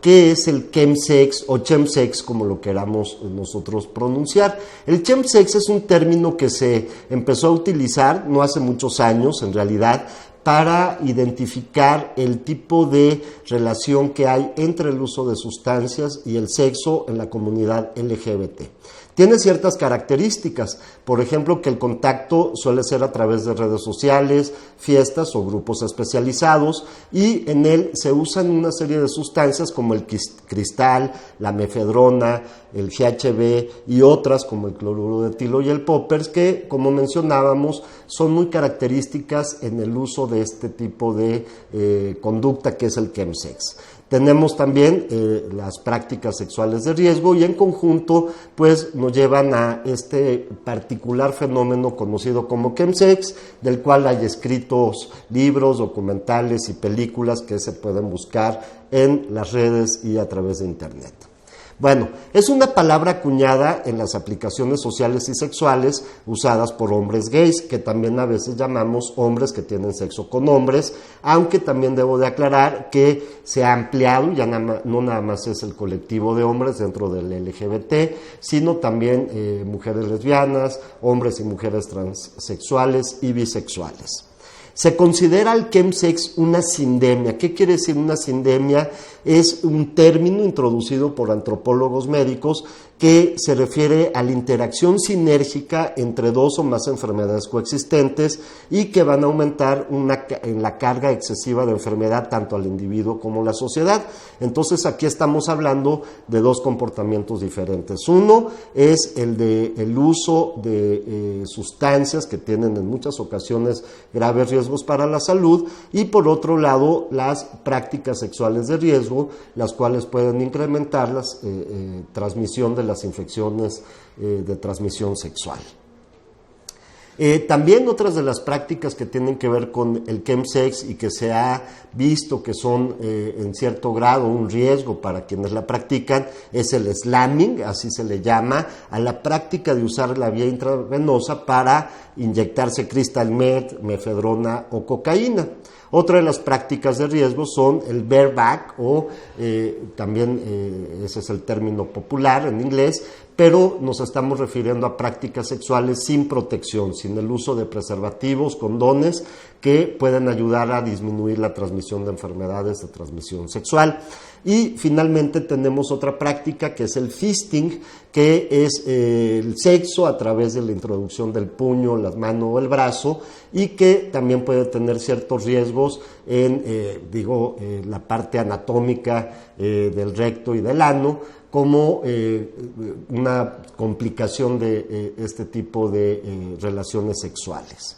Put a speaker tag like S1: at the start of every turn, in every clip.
S1: qué es el chemsex o chemsex, como lo queramos nosotros pronunciar. El chemsex es un término que se empezó a utilizar no hace muchos años, en realidad, para identificar el tipo de relación que hay entre el uso de sustancias y el sexo en la comunidad LGBT. Tiene ciertas características, por ejemplo, que el contacto suele ser a través de redes sociales, fiestas o grupos especializados, y en él se usan una serie de sustancias como el cristal, la mefedrona, el GHB y otras como el cloruro de etilo y el poppers, que, como mencionábamos, son muy características en el uso de este tipo de conducta que es el chemsex. Tenemos también las prácticas sexuales de riesgo, y en conjunto pues nos llevan a este particular fenómeno conocido como chemsex, del cual hay escritos libros, documentales y películas que se pueden buscar en las redes y a través de internet. Bueno, es una palabra acuñada en las aplicaciones sociales y sexuales usadas por hombres gays, que también a veces llamamos hombres que tienen sexo con hombres, aunque también debo de aclarar que se ha ampliado, ya no nada más es el colectivo de hombres dentro del LGBT, sino también mujeres lesbianas, hombres y mujeres transexuales y bisexuales. Se considera el chemsex una sindemia. ¿Qué quiere decir una sindemia? Es un término introducido por antropólogos médicos que se refiere a la interacción sinérgica entre dos o más enfermedades coexistentes y que van a aumentar en la carga excesiva de enfermedad tanto al individuo como a la sociedad. Entonces aquí estamos hablando de dos comportamientos diferentes. Uno es el uso de sustancias que tienen en muchas ocasiones graves riesgos para la salud, y por otro lado las prácticas sexuales de riesgo, las cuales pueden incrementar la transmisión de las infecciones de transmisión sexual. También otras de las prácticas que tienen que ver con el chemsex y que se ha visto que son en cierto grado un riesgo para quienes la practican es el slamming, así se le llama a la práctica de usar la vía intravenosa para inyectarse crystal meth, mefedrona o cocaína. Otra de las prácticas de riesgo son el bareback, o también ese es el término popular en inglés, pero nos estamos refiriendo a prácticas sexuales sin protección, sin el uso de preservativos, condones, que pueden ayudar a disminuir la transmisión de enfermedades de transmisión sexual. Y finalmente tenemos otra práctica que es el fisting, que es el sexo a través de la introducción del puño, la mano o el brazo, y que también puede tener ciertos riesgos en la parte anatómica del recto y del ano, como una complicación de este tipo de relaciones sexuales.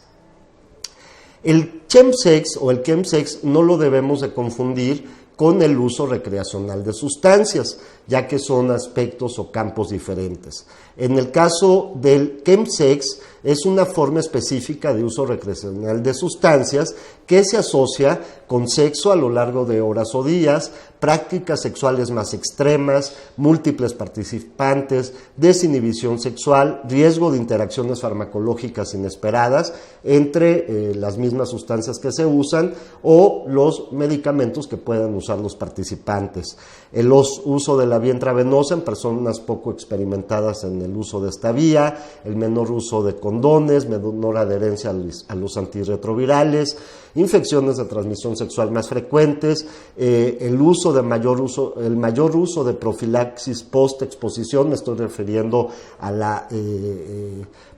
S1: El chemsex o el chemsex no lo debemos de confundir con el uso recreacional de sustancias, ya que son aspectos o campos diferentes. En el caso del chemsex, es una forma específica de uso recreacional de sustancias que se asocia con sexo a lo largo de horas o días, prácticas sexuales más extremas, múltiples participantes, desinhibición sexual, riesgo de interacciones farmacológicas inesperadas entre las mismas sustancias que se usan o los medicamentos que puedan usar los participantes. El uso de la vía intravenosa en personas poco experimentadas en el uso de esta vía, el menor uso de condones, menor adherencia a los antirretrovirales, infecciones de transmisión sexual más frecuentes, el mayor uso de profilaxis post-exposición, me estoy refiriendo a la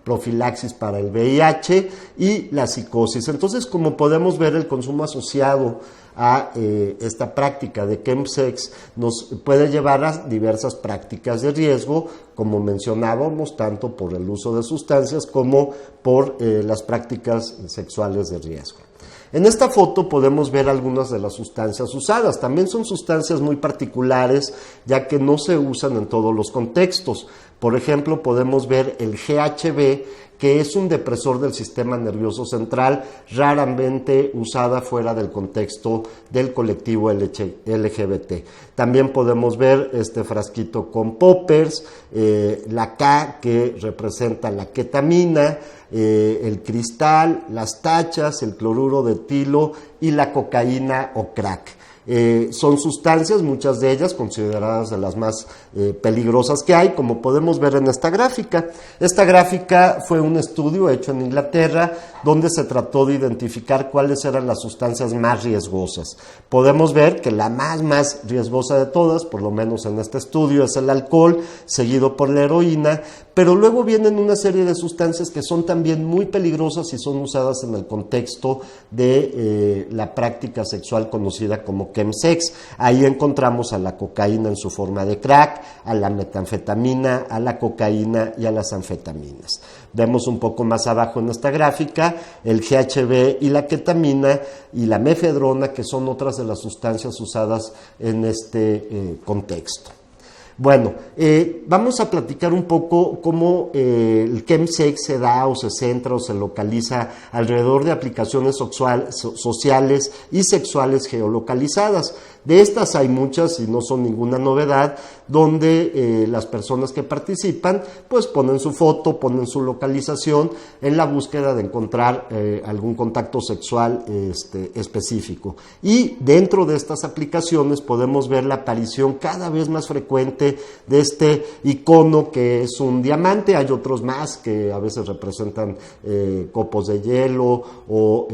S1: profilaxis para el VIH y la psicosis. Entonces, como podemos ver, el consumo asociado a esta práctica de chemsex nos puede llevar a diversas prácticas de riesgo, como mencionábamos, tanto por el uso de sustancias como por las prácticas sexuales de riesgo. En esta foto podemos ver algunas de las sustancias usadas. También son sustancias muy particulares, ya que no se usan en todos los contextos. Por ejemplo, podemos ver el GHB, que es un depresor del sistema nervioso central, raramente usada fuera del contexto del colectivo LGBT. También podemos ver este frasquito con poppers, la K, que representa la ketamina, el cristal, las tachas, el cloruro de etilo y la cocaína o crack. Son sustancias, muchas de ellas consideradas de las más peligrosas que hay, como podemos ver en esta gráfica. Esta gráfica fue un estudio hecho en Inglaterra, donde se trató de identificar cuáles eran las sustancias más riesgosas. Podemos ver que la más riesgosa de todas, por lo menos en este estudio, es el alcohol, seguido por la heroína, pero luego vienen una serie de sustancias que son también muy peligrosas y son usadas en el contexto de la práctica sexual conocida como chemsex. Ahí encontramos a la cocaína en su forma de crack, a la metanfetamina, a la cocaína y a las anfetaminas. Vemos un poco más abajo en esta gráfica el GHB y la ketamina y la mefedrona, que son otras de las sustancias usadas en este contexto. Bueno, vamos a platicar un poco cómo el chemsex se da o se centra o se localiza alrededor de aplicaciones sociales y sexuales geolocalizadas. De estas hay muchas y no son ninguna novedad, donde las personas que participan pues ponen su foto, ponen su localización en la búsqueda de encontrar algún contacto sexual específico. Y dentro de estas aplicaciones podemos ver la aparición cada vez más frecuente de este icono que es un diamante. Hay otros más que a veces representan copos de hielo o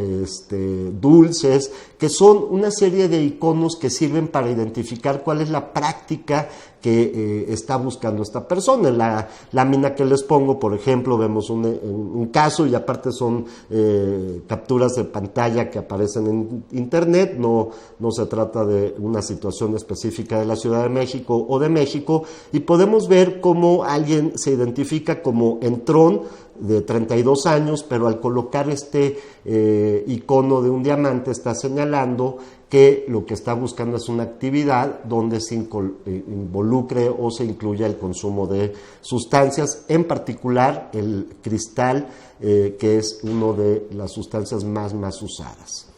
S1: dulces, que son una serie de iconos que sirven para identificar cuál es la práctica que está buscando esta persona. En la lámina que les pongo, por ejemplo, vemos un caso, y aparte son capturas de pantalla que aparecen en internet, no se trata de una situación específica de la Ciudad de México o de México, y podemos ver cómo alguien se identifica como Entrón, de 32 años, pero al colocar este icono de un diamante está señalando que lo que está buscando es una actividad donde se involucre o se incluya el consumo de sustancias, en particular el cristal, que es una de las sustancias más usadas.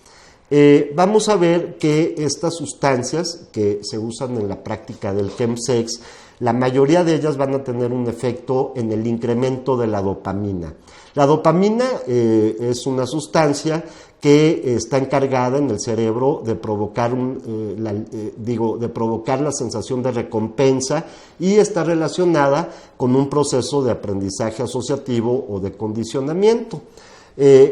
S1: Vamos a ver que estas sustancias que se usan en la práctica del chemsex, la mayoría de ellas van a tener un efecto en el incremento de la dopamina. La dopamina es una sustancia que está encargada en el cerebro de provocar la sensación de recompensa, y está relacionada con un proceso de aprendizaje asociativo o de condicionamiento.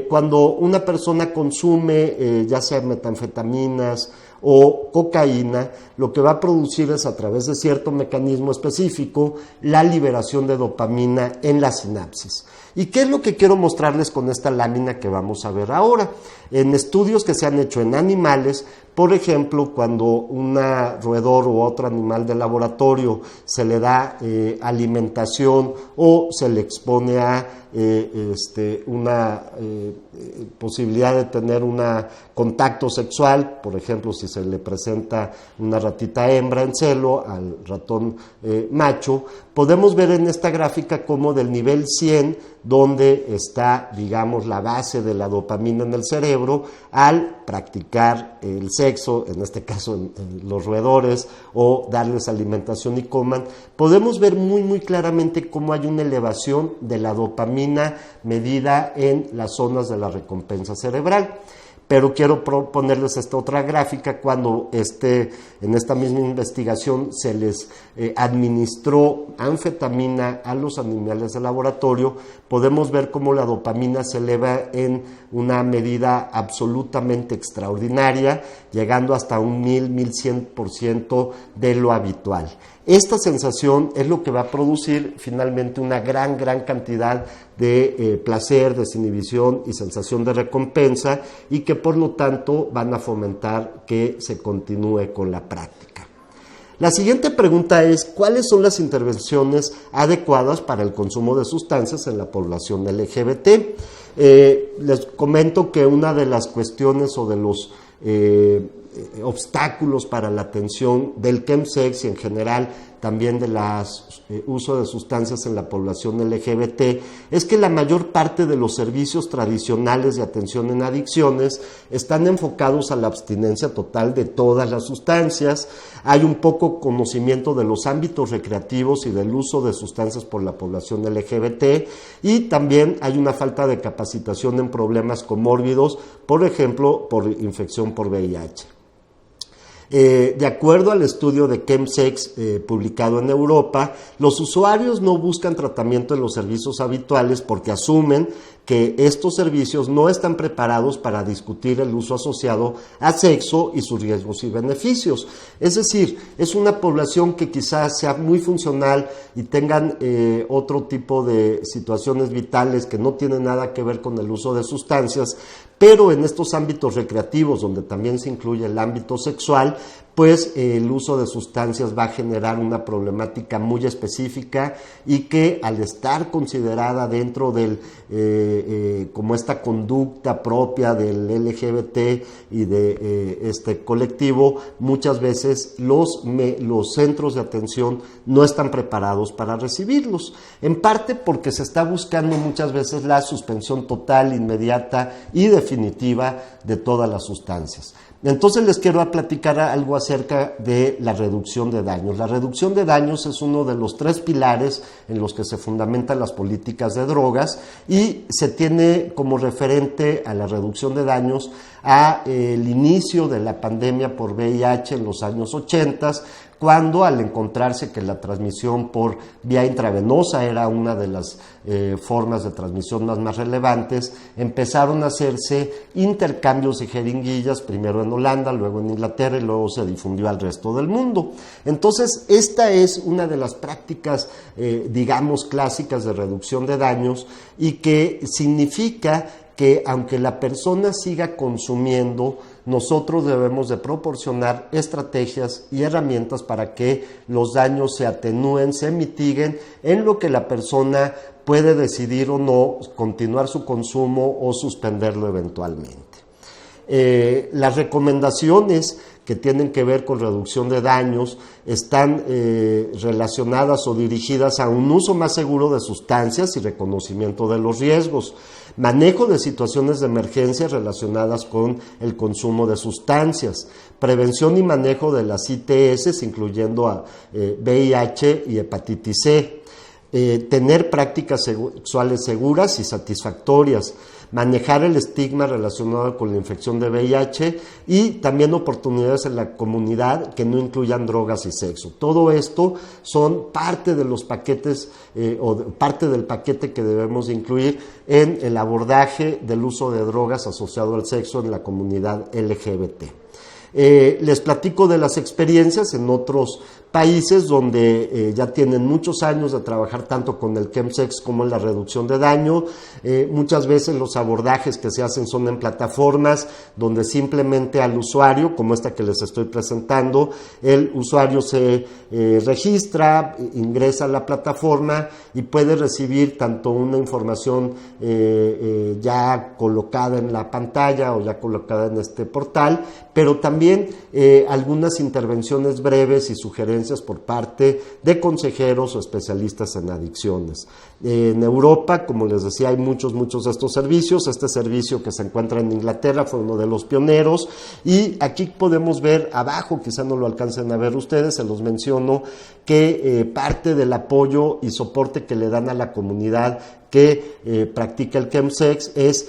S1: Cuando una persona consume ya sea metanfetaminas o cocaína, lo que va a producir es, a través de cierto mecanismo específico, la liberación de dopamina en la sinapsis. ¿Y qué es lo que quiero mostrarles con esta lámina que vamos a ver ahora? En estudios que se han hecho en animales, por ejemplo, cuando un roedor u otro animal de laboratorio se le da alimentación o se le expone a una posibilidad de tener un contacto sexual, por ejemplo, si se le presenta una ratita hembra en celo al ratón macho, podemos ver en esta gráfica cómo del nivel 100, donde está, digamos, la base de la dopamina en el cerebro, al practicar el sexo, en este caso en los roedores, o darles alimentación y coman, podemos ver muy claramente cómo hay una elevación de la dopamina medida en las zonas de la recompensa cerebral. Pero quiero ponerles esta otra gráfica. Cuando en esta misma investigación se les administró anfetamina a los animales de laboratorio, podemos ver cómo la dopamina se eleva en una medida absolutamente extraordinaria, llegando hasta un 1100% de lo habitual. Esta sensación es lo que va a producir finalmente una gran cantidad de placer, desinhibición y sensación de recompensa, y que por lo tanto van a fomentar que se continúe con la práctica. La siguiente pregunta es: ¿cuáles son las intervenciones adecuadas para el consumo de sustancias en la población LGBT? Les comento que una de las cuestiones o de los obstáculos para la atención del chemsex y en general también del uso de sustancias en la población LGBT es que la mayor parte de los servicios tradicionales de atención en adicciones están enfocados a la abstinencia total de todas las sustancias. Hay un poco conocimiento de los ámbitos recreativos y del uso de sustancias por la población LGBT, y también hay una falta de capacitación en problemas comórbidos, por ejemplo, por infección por VIH. De acuerdo al estudio de Chemsex publicado en Europa, los usuarios no buscan tratamiento en los servicios habituales porque asumen que estos servicios no están preparados para discutir el uso asociado a sexo y sus riesgos y beneficios. Es decir, es una población que quizás sea muy funcional y tengan otro tipo de situaciones vitales que no tienen nada que ver con el uso de sustancias, pero en estos ámbitos recreativos, donde también se incluye el ámbito sexual, pues el uso de sustancias va a generar una problemática muy específica y que al estar considerada dentro del como esta conducta propia del LGBT y de este colectivo, muchas veces los centros de atención no están preparados para recibirlos, en parte porque se está buscando muchas veces la suspensión total, inmediata y definitiva de todas las sustancias. Entonces les quiero platicar algo acerca de la reducción de daños. La reducción de daños es uno de los 3 pilares en los que se fundamentan las políticas de drogas y se tiene como referente a la reducción de daños a el inicio de la pandemia por VIH en los años 80, cuando al encontrarse que la transmisión por vía intravenosa era una de las formas de transmisión más relevantes, empezaron a hacerse intercambios de jeringuillas, primero en Holanda, luego en Inglaterra y luego se difundió al resto del mundo. Entonces, esta es una de las prácticas, digamos, clásicas de reducción de daños y que significa que aunque la persona siga consumiendo, nosotros debemos de proporcionar estrategias y herramientas para que los daños se atenúen, se mitiguen, en lo que la persona puede decidir o no continuar su consumo o suspenderlo eventualmente. Las recomendaciones que tienen que ver con reducción de daños están relacionadas o dirigidas a un uso más seguro de sustancias y reconocimiento de los riesgos, manejo de situaciones de emergencia relacionadas con el consumo de sustancias, prevención y manejo de las ITS, incluyendo a VIH y hepatitis C, tener prácticas sexuales seguras y satisfactorias, manejar el estigma relacionado con la infección de VIH y también oportunidades en la comunidad que no incluyan drogas y sexo. Todo esto son parte de los paquetes parte del paquete que debemos incluir en el abordaje del uso de drogas asociado al sexo en la comunidad LGBT. Les platico de las experiencias en otros países donde ya tienen muchos años de trabajar tanto con el chemsex como en la reducción de daño. Muchas veces los abordajes que se hacen son en plataformas donde simplemente al usuario, como esta que les estoy presentando, el usuario se registra, ingresa a la plataforma y puede recibir tanto una información ya colocada en la pantalla o ya colocada en este portal, pero también algunas intervenciones breves y sugerencias por parte de consejeros o especialistas en adicciones. En Europa, como les decía, hay muchos de estos servicios. Este servicio que se encuentra en Inglaterra fue uno de los pioneros y aquí podemos ver abajo, quizá no lo alcancen a ver ustedes, se los menciono, que parte del apoyo y soporte que le dan a la comunidad que practica el chemsex es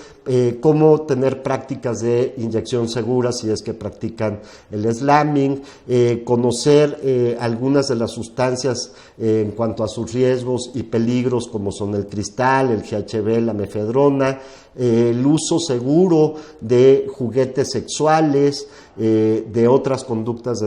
S1: cómo tener prácticas de inyección seguras si es que practican el slamming, conocer algunas de las sustancias en cuanto a sus riesgos y peligros como son el cristal, el GHB, la mefedrona, el uso seguro de juguetes sexuales, de otras conductas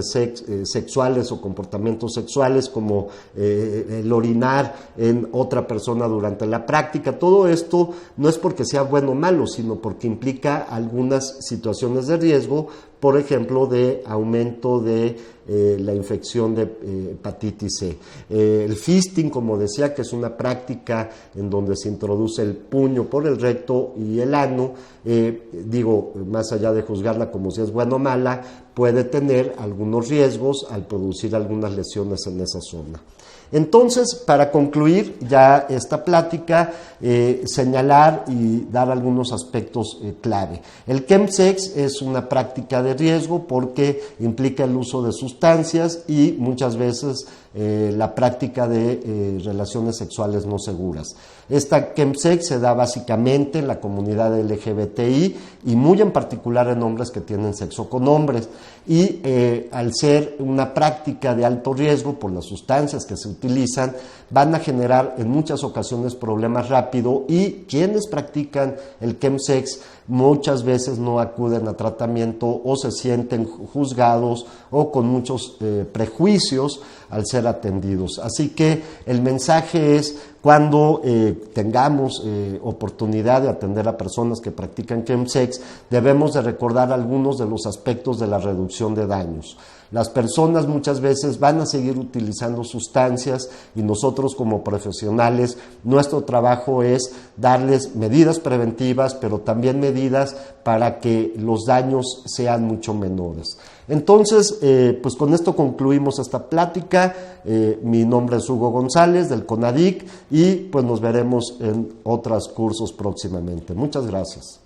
S1: sexuales o comportamientos sexuales como el orinar en otra persona durante la práctica. Todo esto no es porque sea bueno o malo, sino porque implica algunas situaciones de riesgo, por ejemplo, de aumento de la infección de hepatitis C. El fisting, como decía, que es una práctica en donde se introduce el puño por el recto y el ano, más allá de juzgarla como si es buena o mala, puede tener algunos riesgos al producir algunas lesiones en esa zona. Entonces, para concluir ya esta plática, señalar y dar algunos aspectos clave. El chemsex es una práctica de riesgo porque implica el uso de sustancias y muchas veces la práctica de relaciones sexuales no seguras. Esta chemsex se da básicamente en la comunidad LGBTI y muy en particular en hombres que tienen sexo con hombres. y al ser una práctica de alto riesgo por las sustancias que se utilizan, van a generar en muchas ocasiones problemas rápido, y quienes practican el chemsex muchas veces no acuden a tratamiento o se sienten juzgados o con muchos prejuicios al ser atendidos. Así que el mensaje es: cuando tengamos oportunidad de atender a personas que practican chemsex, debemos de recordar algunos de los aspectos de la reducción de daños. Las personas muchas veces van a seguir utilizando sustancias, y nosotros como profesionales, nuestro trabajo es darles medidas preventivas, pero también medidas para que los daños sean mucho menores. Entonces, pues con esto concluimos esta plática. Mi nombre es Hugo González, del CONADIC, y pues nos veremos en otros cursos próximamente. Muchas gracias.